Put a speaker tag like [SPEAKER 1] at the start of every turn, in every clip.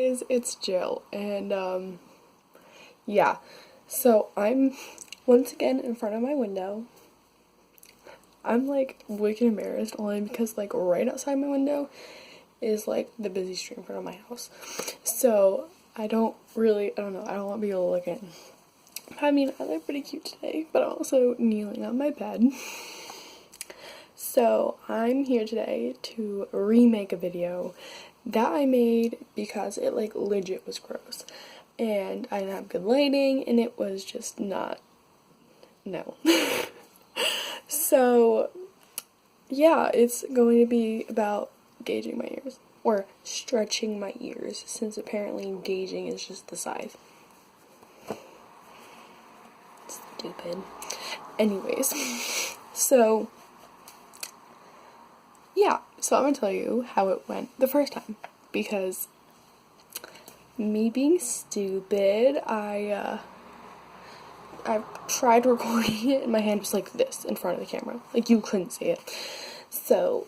[SPEAKER 1] guys, it's Jill, and yeah, so I'm once again in front of my window. I'm like wicked embarrassed only because like right outside my window is like the busy street in front of my house. So I don't know, I don't want people to look in. I mean, I look pretty cute today, but I'm also kneeling on my bed. So I'm here today to remake a video that I made because it like legit was gross. And I didn't have good lighting and it was just not, no. So yeah, it's going to be about gauging my ears. Or stretching my ears, since apparently gauging is just the size. Stupid. Anyways, so yeah, so I'm gonna tell you how it went the first time, because me being stupid, I tried recording it and my hand was like this in front of the camera, like you couldn't see it. So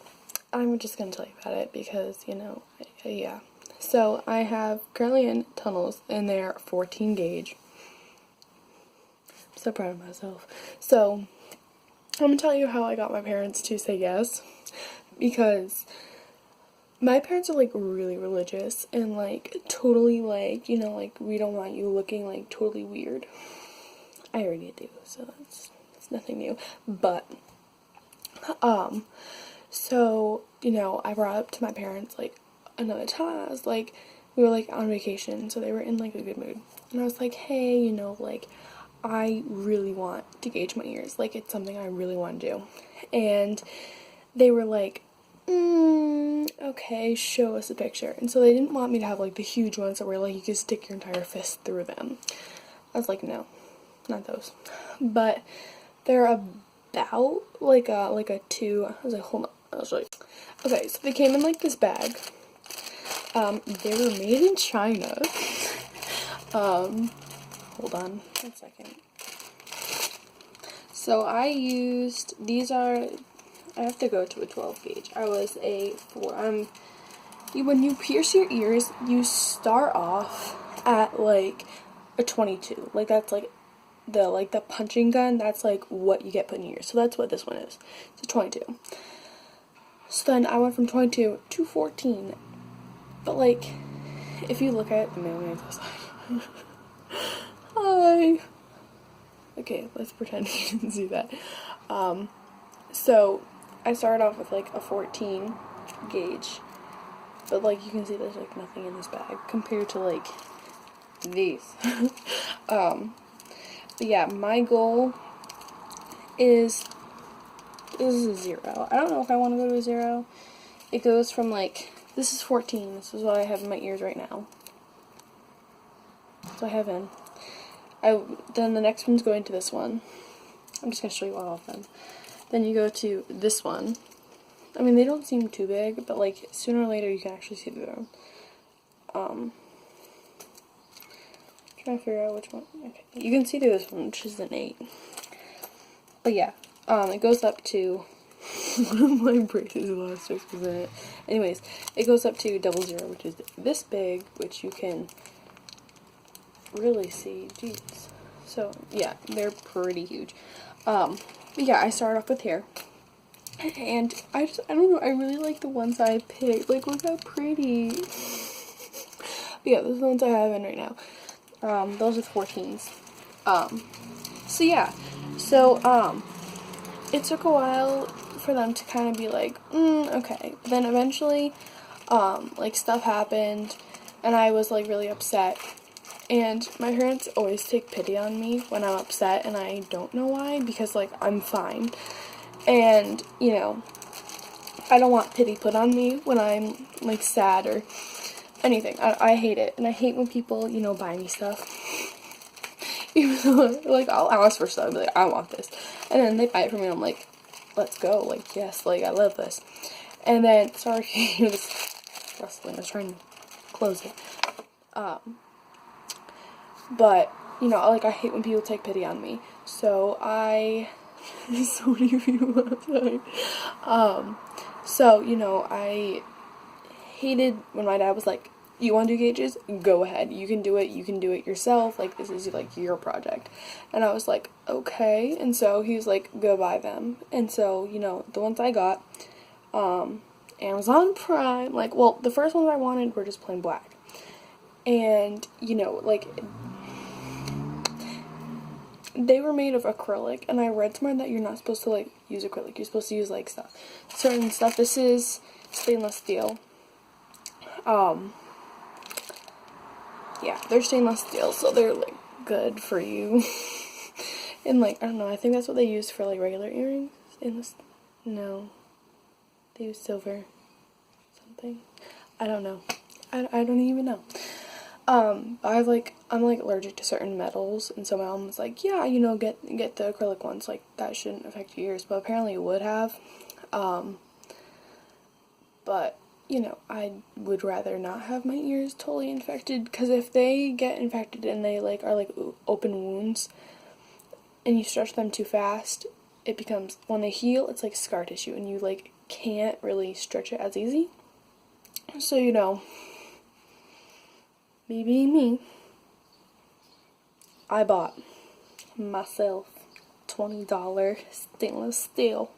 [SPEAKER 1] I'm just gonna tell you about it because, you know, yeah. So I have currently in tunnels and they're 14 gauge. I'm so proud of myself. So I'm gonna tell you how I got my parents to say yes, because my parents are like really religious and like totally like, you know, like we don't want you looking like totally weird. I already do, so it's nothing new. But so, you know, I brought up to my parents like another time. I was like, we were like on vacation, so they were in like a good mood. And I was like, hey, you know, like I really want to gauge my ears. Like it's something I really want to do. And they were like, okay, show us a picture. And so they didn't want me to have like the huge ones that were like you could stick your entire fist through them. I was like, no, not those. But they're about like a two. I was like, hold on, I'll show you. Okay, so they came in like this bag. They were made in China. Hold on 1 second. So I used, I have to go to a 12 gauge. I was a 4. When you pierce your ears, you start off at like a 22. Like that's like the punching gun. That's like what you get put in your ears. So that's what this one is. It's a 22. So then I went from 22 to 14. But like, if you look at the mailman outside. Hi. Okay, let's pretend you didn't see that. So I started off with like a 14 gauge, but like you can see there's like nothing in this bag compared to like these. But yeah, my goal is a 0. I don't know if I want to go to a 0. It goes from like, this is 14. This is what I have in my ears right now. So I have in. Then the next one's going to this one. I'm just going to show you all of them. Then you go to this one. I mean, they don't seem too big, but like sooner or later you can actually see through them. Trying to figure out which one. Okay, you can see through this one, which is an 8. But yeah, it goes up to one of my braces elastic was in it. Anyways, it goes up to 00, which is this big, which you can really see. Jeez. So yeah, they're pretty huge. But yeah, I started off with hair, and I don't know, I really like the ones I picked. Like, look how pretty. But yeah, those are the ones I have in right now. Those are 14s. So yeah, so it took a while for them to kind of be like, okay. But then eventually, like stuff happened, and I was like really upset. And my parents always take pity on me when I'm upset, and I don't know why, because, like, I'm fine. And, you know, I don't want pity put on me when I'm, like, sad or anything. I hate it. And I hate when people, you know, buy me stuff. Even though, like, I'll ask for stuff, like, I want this. And then they buy it for me, and I'm like, let's go. Like, yes, like, I love this. And then, sorry if you hear this rustling. I was trying to close it. But, you know, like, I hate when people take pity on me. So, there's so many people outside. So, you know, I hated when my dad was like, you want to do gauges, go ahead, you can do it yourself, like, this is, like, your project. And I was like, okay. And so he was like, go buy them. And so, you know, the ones I got, Amazon Prime, like, well, the first ones I wanted were just plain black. And, you know, like, they were made of acrylic, and I read somewhere that you're not supposed to, like, use acrylic. You're supposed to use, like, certain stuff. This is stainless steel. Yeah, they're stainless steel, so they're, like, good for you. And, like, I don't know, I think that's what they use for, like, regular earrings. No. They use silver. Something. I don't know. I don't even know. I'm like allergic to certain metals, and so my mom was like, yeah, you know, get the acrylic ones, like, that shouldn't affect your ears, but apparently it would have. But, you know, I would rather not have my ears totally infected, because if they get infected and they, like, are, like, open wounds, and you stretch them too fast, it becomes, when they heal, it's like scar tissue, and you, like, can't really stretch it as easy. So, you know, me being me, I bought myself $20 stainless steel.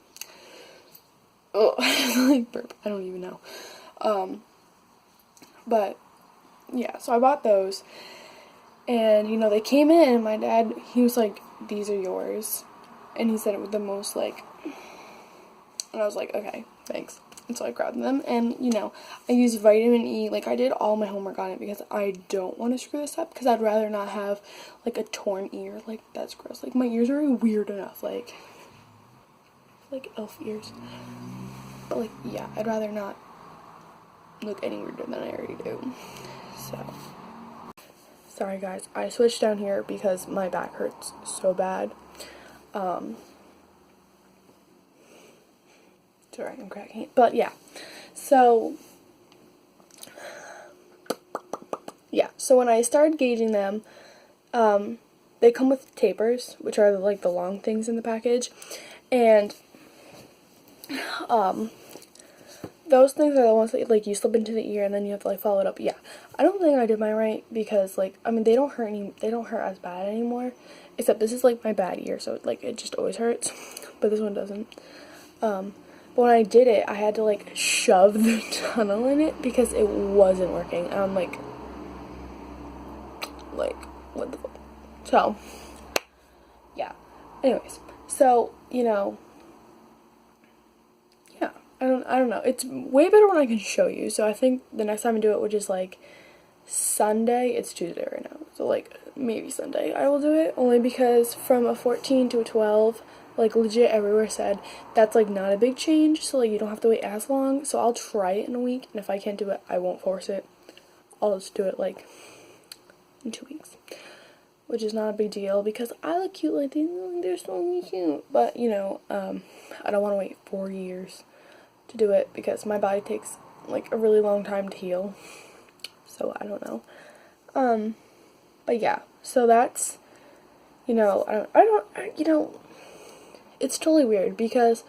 [SPEAKER 1] Oh, like burp. I don't even know. But yeah, so I bought those, and you know, they came in, and my dad, he was like, these are yours, and he said it with the most, like, and I was like, okay, thanks. And so I grabbed them, and you know, I used vitamin E, like, I did all my homework on it because I don't want to screw this up, because I'd rather not have, like, a torn ear. Like, that's gross. Like, my ears are weird enough, like elf ears. But, like, yeah, I'd rather not look any weirder than I already do. So, sorry guys, I switched down here because my back hurts so bad. Sorry, I'm cracking. But yeah, so when I started gauging them, they come with tapers, which are like the long things in the package, and those things are the ones that, like, you slip into the ear and then you have to, like, follow it up. Yeah, I don't think I did mine right, because, like, I mean, they don't hurt as bad anymore, except this is, like, my bad ear, so, like, it just always hurts, but this one doesn't. But when I did it, I had to, like, shove the tunnel in it because it wasn't working. And I'm like, what the fuck? So, yeah. Anyways, so, you know, yeah, I don't know. It's way better when I can show you. So I think the next time I do it, which is, like, Sunday, it's Tuesday right now. So, like, maybe Sunday I will do it, only because from a 14 to a 12, like, legit everywhere said that's, like, not a big change, so, like, you don't have to wait as long. So I'll try it in a week, and if I can't do it, I won't force it. I'll just do it, like, in 2 weeks, which is not a big deal, because I look cute like these. They're so cute. But, you know, I don't want to wait 4 years to do it, because my body takes, like, a really long time to heal. So I don't know. But yeah, so that's, you know, you know, it's totally weird, because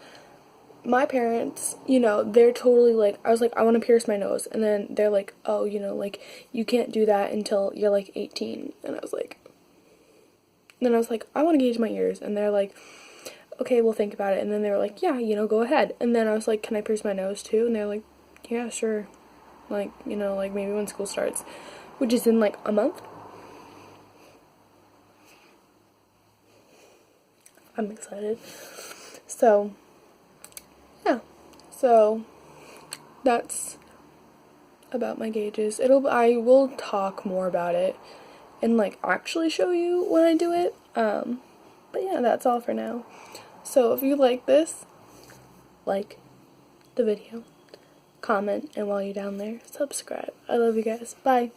[SPEAKER 1] my parents, you know, they're totally like, I was like, I want to pierce my nose, and then they're like, oh, you know, like, you can't do that until you're, like, 18, and I was like, I want to gauge my ears, and they're like, okay, we'll think about it, and then they were like, yeah, you know, go ahead, and then I was like, can I pierce my nose too, and they're like, yeah, sure, like, you know, like, maybe when school starts, which is in, like, a month. I'm excited. So, yeah. So, that's about my gauges. I will talk more about it and, like, actually show you when I do it. But yeah, that's all for now. So, if you like this, like the video, comment, and while you're down there, subscribe. I love you guys. Bye.